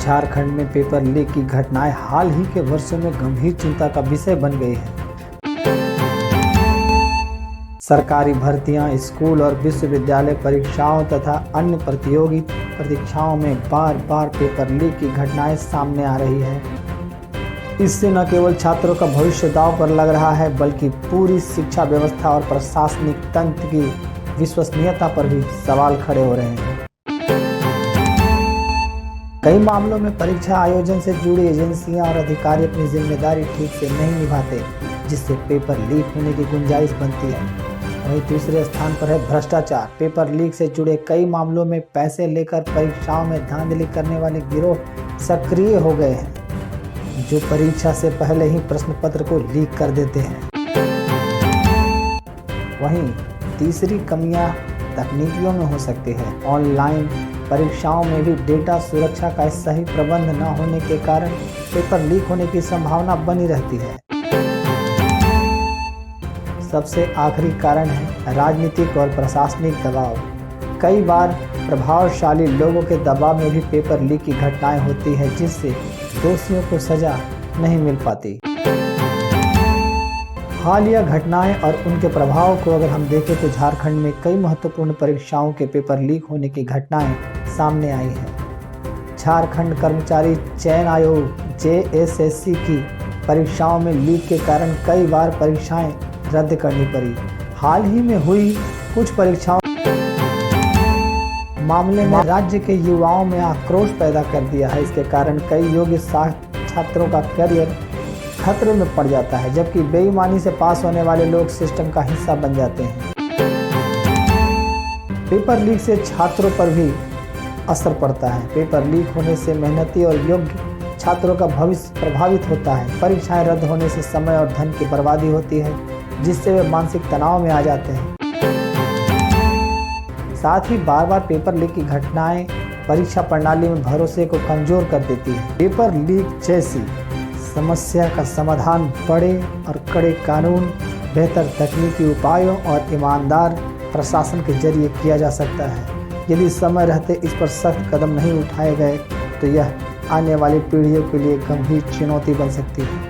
झारखंड में paper leak की घटनाएं हाल ही के वर्षों में गंभीर चिंता का विषय बन गई है। सरकारी भर्तियां, स्कूल और विश्वविद्यालय परीक्षाओं तथा अन्य प्रतियोगी परीक्षाओं में बार बार पेपर लीक की घटनाएं सामने आ रही है। इससे न केवल छात्रों का भविष्य दांव पर लग रहा है, बल्कि पूरी शिक्षा व्यवस्था और प्रशासनिक तंत्र की विश्वसनीयता पर भी सवाल खड़े हो रहे हैं। कई मामलों में परीक्षा आयोजन से जुड़ी एजेंसियां और अधिकारी अपनी जिम्मेदारी ठीक से नहीं निभाते, जिससे पेपर लीक होने की गुंजाइश बनती है। वहीं दूसरे स्थान पर है भ्रष्टाचार। पेपर लीक से जुड़े कई मामलों में पैसे लेकर परीक्षाओं में धांधली करने वाले गिरोह सक्रिय हो गए हैं, जो परीक्षा से पहले ही प्रश्न पत्र को लीक कर देते हैं। वहीं तीसरी कमियां तकनीकियों में हो सकती है। ऑनलाइन परीक्षाओं में भी डेटा सुरक्षा का सही प्रबंध न होने के कारण पेपर लीक होने की संभावना बनी रहती है। सबसे आखिरी कारण है राजनीतिक और प्रशासनिक दबाव। कई बार प्रभावशाली लोगों के दबाव में भी पेपर लीक की घटनाएं होती है, जिससे दोषियों को सजा नहीं मिल पाती। हालिया घटनाएं और उनके प्रभाव को अगर हम देखें तो झारखंड में कई महत्वपूर्ण परीक्षाओं के पेपर लीक होने की घटनाएं सामने आई हैं। झारखंड कर्मचारी चयन आयोग JSSC की परीक्षाओं में लीक के कारण कई बार परीक्षाएं रद्द करनी पड़ी। हाल ही में हुई कुछ परीक्षाओं मामले में राज्य के युवाओं में आक्रोश पैदा कर दिया है। इसके कारण कई योग्य छात्रों का करियर खतरे में पड़ जाता है, जबकि बेईमानी से पास होने वाले लोग सिस्टम का हिस्सा बन जाते हैं। पेपर लीक से छात्रों पर भी असर पड़ता है। पेपर लीक होने से मेहनती और योग्य छात्रों का भविष्य प्रभावित होता है। परीक्षाएं रद्द होने से समय और धन की बर्बादी होती है, जिससे वे मानसिक तनाव में आ जाते हैं। साथ ही बार बार पेपर लीक की घटनाएं परीक्षा प्रणाली में भरोसे को कमजोर कर देती है। पेपर लीक जैसी समस्या का समाधान बड़े और कड़े कानून, बेहतर तकनीकी उपायों और ईमानदार प्रशासन के जरिए किया जा सकता है। यदि समय रहते इस पर सख्त कदम नहीं उठाए गए तो यह आने वाली पीढ़ियों के लिए गंभीर चुनौती बन सकती है।